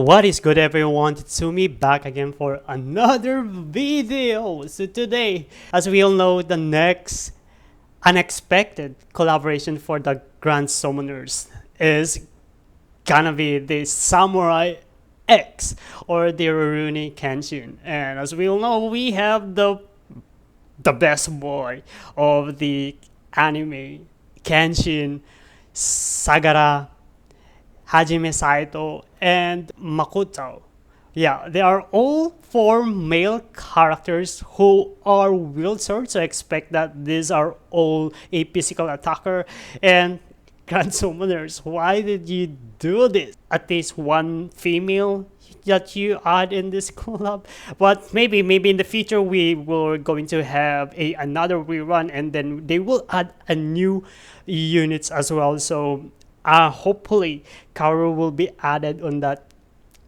What is good, everyone? Tatsumi back again for another video. So today, as we all know, the next unexpected collaboration for the Grand Summoners is gonna be the Samurai X or the Rurouni Kenshin. And as we all know, we have the best boy of the anime, Kenshin, Sagara, Hajime Saito, and Makoto. Yeah, they are all four male characters who are wheelchair, so expect that these are all a physical attacker and grand summoners. Why did you do this? At least one female that you add in this collab, but maybe in the future we will going to have another rerun, and then they will add a new units as well. So hopefully Kaoru will be added on that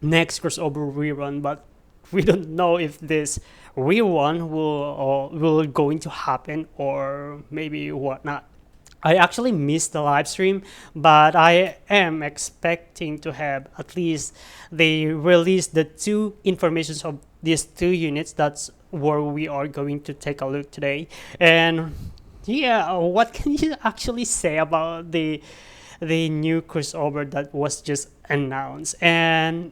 next crossover rerun, but we don't know if this rerun will going to happen or maybe whatnot. I actually missed the live stream, but I am expecting to have at least they release the two informations of these two units. That's where we are going to take a look today. And yeah, what can you actually say about the new crossover that was just announced? And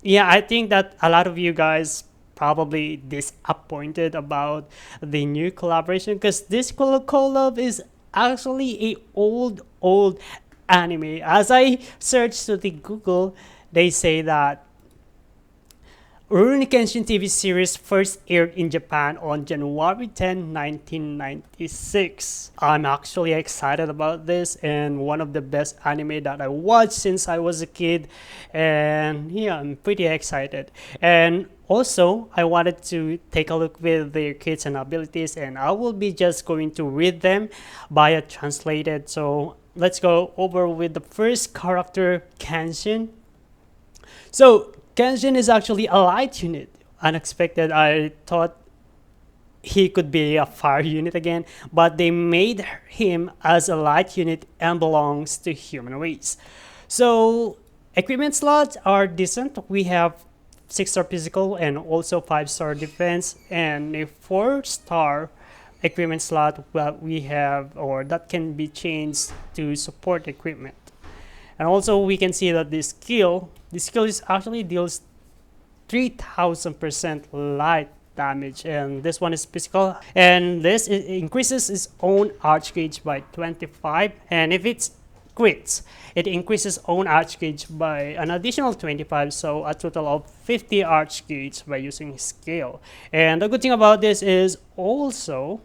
yeah, I think that a lot of you guys probably disappointed about the new collaboration because this collab is actually a old anime. As I searched to the Google, they say that Rurouni Kenshin TV series first aired in Japan on January 10, 1996. I'm actually excited about this, and one of the best anime that I watched since I was a kid. And yeah, I'm pretty excited. And also, I wanted to take a look with their kits and abilities, and I will be just going to read them via translated. So let's go over with the first character, Kenshin. So Kenshin is actually a light unit. Unexpected. I thought he could be a fire unit again, but they made him as a light unit and belongs to human race. So equipment slots are decent. We have 6-star physical and also 5-star defense, and a 4-star equipment slot that we have or that can be changed to support equipment. And also we can see that this skill is actually deals 3000% light damage, and this one is physical, and this increases its own arch gauge by 25, and if it's crits it increases own arch gauge by an additional 25, so a total of 50 arch gauge by using skill. And the good thing about this is also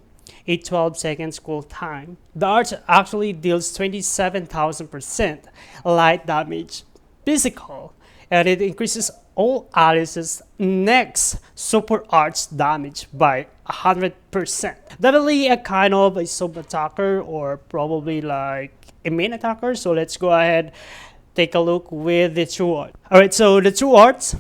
a 12 seconds cool time. The arch actually deals 27,000% light damage physical, and it increases all Alice's next super arch damage by 100%. Definitely a kind of a sub attacker or probably like a main attacker. So let's go ahead, take a look with the true art. Alright, so the true arts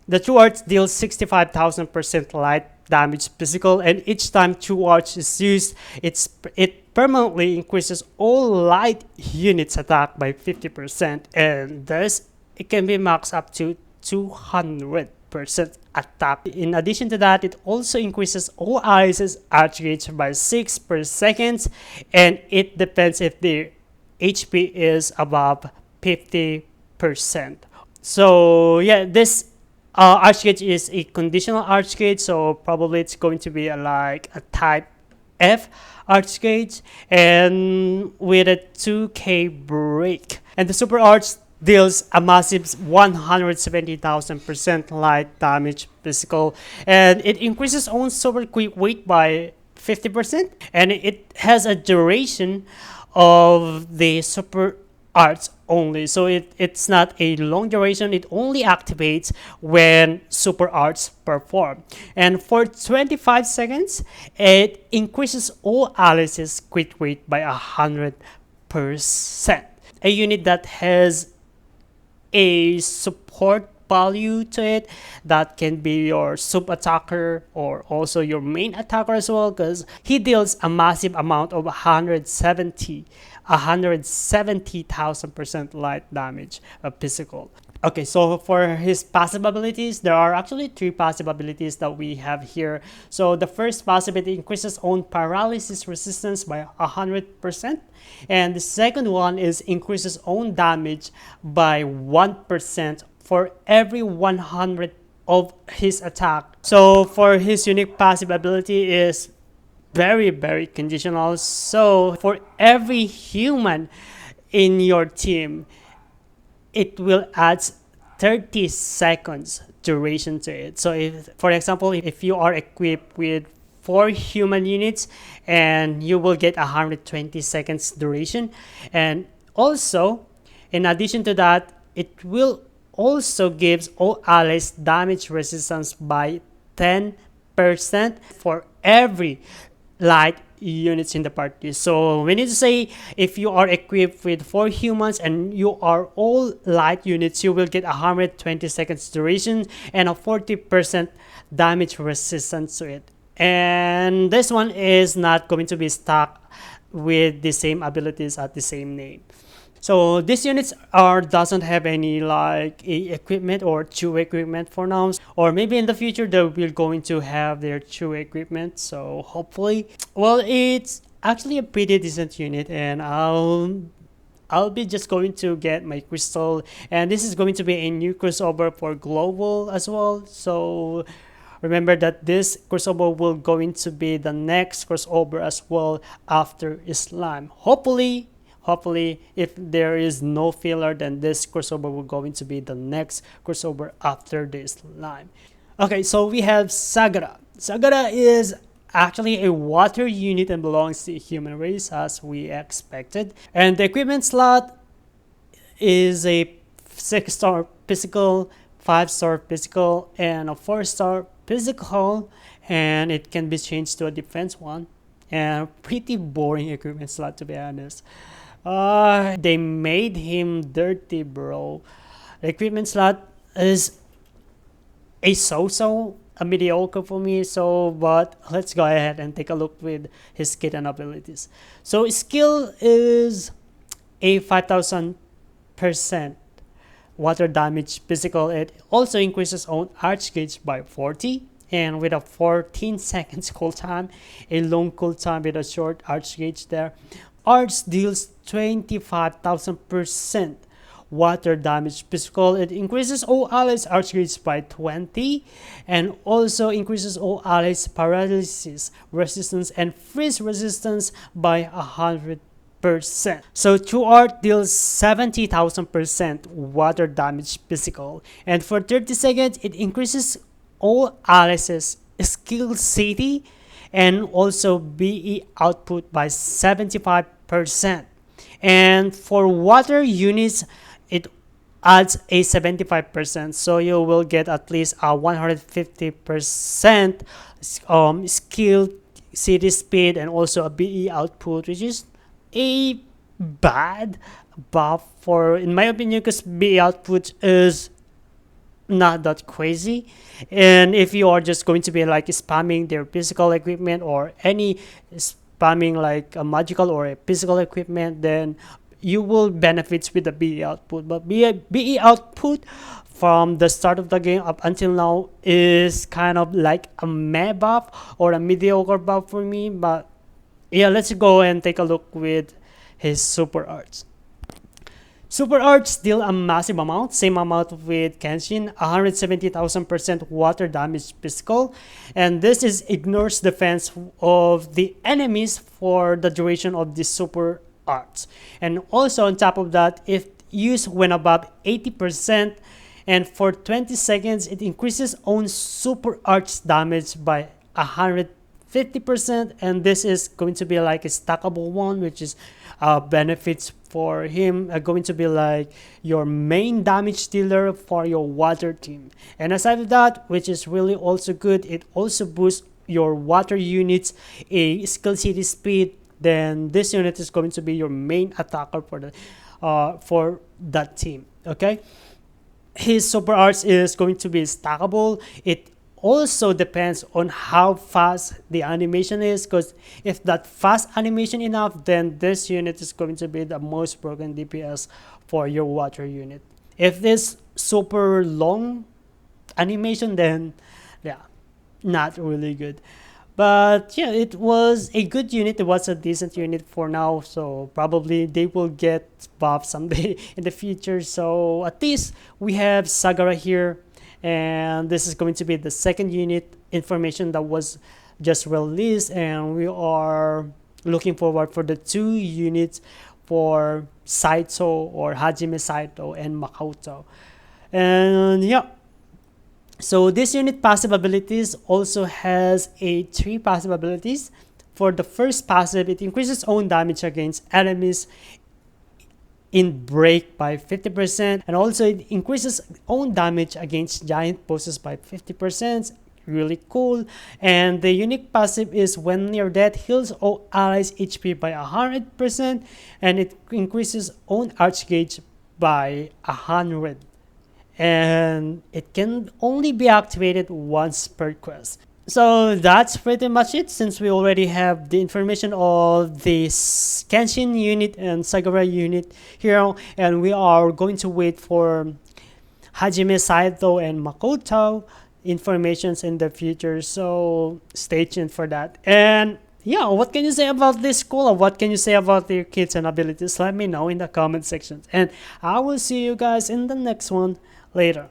deals 65,000% light damage physical, and each time true arch is used, it permanently increases all light units attack by 50%, and this it can be maxed up to 200% attack. In addition to that, it also increases all Alice's arch gauge by 6 per second, and it depends if the HP is above 50%. So yeah, this arch gauge is a conditional arch gauge, so probably it's going to be like a type F arch gauge, and with a 2k break. And the super arch deals a massive 170,000% light damage physical, and it increases own super quick weight by 50%, and it has a duration of the super arts only, so it's not a long duration. It only activates when super arts perform, and for 25 seconds it increases all Alice's crit rate by 100%. A unit that has a support value to it that can be your sub attacker or also your main attacker as well, because he deals a massive amount of 170,000% light damage of physical. Okay, so for his passive abilities, there are actually three passive abilities that we have here. So the first passive ability increases own paralysis resistance by 100%. And the second one is increases own damage by 1% for every 100 of his attack. So for his unique passive ability is very conditional. So for every human in your team, it will add 30 seconds duration to it. So if, for example, if you are equipped with 4 human units, and you will get 120 seconds duration. And also, in addition to that, it will also gives all allies damage resistance by 10% for every light units in the party. So we need to say if you are equipped with 4 humans and you are all light units, you will get 120 seconds duration and a 40% damage resistance to it. And this one is not going to be stuck with the same abilities at the same name. So these units are doesn't have any like equipment or true equipment for now, or maybe in the future they will going to have their true equipment. So hopefully, well, it's actually a pretty decent unit, and I'll be just going to get my crystal, and this is going to be a new crossover for global as well. So remember that this crossover will going to be the next crossover as well after Islam. Hopefully, if there is no filler, then this crossover will going to be the next crossover after this line. Okay, so we have Sagara. Sagara is actually a water unit and belongs to the human race as we expected. And the equipment slot is a 6-star physical, 5-star physical, and a 4-star physical. And it can be changed to a defense one. And pretty boring equipment slot, to be honest. They made him dirty, bro. The equipment slot is a so-so, a mediocre for me. So, but let's go ahead and take a look with his skill and abilities. So, skill is a 5,000% water damage physical. It also increases own arch gauge by 40. And with a 14 seconds cooldown, a long cooldown with a short arch gauge there. Arch deals 25,000% water damage physical. It increases all allies arch gauge by 20 and also increases all allies paralysis resistance and freeze resistance by 100%. So True Art deals 70,000% water damage physical, and for 30 seconds it increases all allies skill city and also BE output by 75%. And for water units, it adds a 75%. So you will get at least a 150% skill city speed and also a BE output, which is a bad buff for, in my opinion, because BE output is not that crazy. And if you are just going to be like spamming their physical equipment or any spamming like a magical or a physical equipment, then you will benefit with the BE output. But BE output from the start of the game up until now is kind of like a meh buff or a mediocre buff for me. But yeah, let's go and take a look with his super arts. Super Arts deal a massive amount, same amount with Kenshin, 170,000% water damage physical, and this is ignores defense of the enemies for the duration of the Super Arts. And also on top of that, if used when above 80%, and for 20 seconds, it increases own Super Arts damage by 150%, and this is going to be like a stackable one, which is benefits for him going to be like your main damage dealer for your water team. And aside of that, which is really also good, it also boosts your water units a skill city speed. Then this unit is going to be your main attacker for that team. Okay, his super arts is going to be stackable. It also depends on how fast the animation is, because if that fast animation enough, then this unit is going to be the most broken DPS for your water unit. If this super long animation, then yeah, not really good. But yeah, it was a good unit. It was a decent unit for now. So probably they will get buff someday in the future. So at least we have Sagara here. And this is going to be the second unit information that was just released. And we are looking forward for the two units for Saito or Hajime Saito and Makoto. And yeah, so this unit passive abilities also has a three passive abilities. For the first passive, it increases own damage against enemies in break by 50%, and also it increases own damage against giant bosses by 50%. Really cool. And the unique passive is when near death, heals all allies HP by 100%, and it increases own arch gauge by 100, and it can only be activated once per quest. So that's pretty much it, since we already have the information of this Kenshin unit and Sagara unit here, and we are going to wait for Hajime Saito and Makoto informations in the future. So stay tuned for that. And yeah, what can you say about this school, or what can you say about their kits and abilities? Let me know in the comment section, and I will see you guys in the next one later.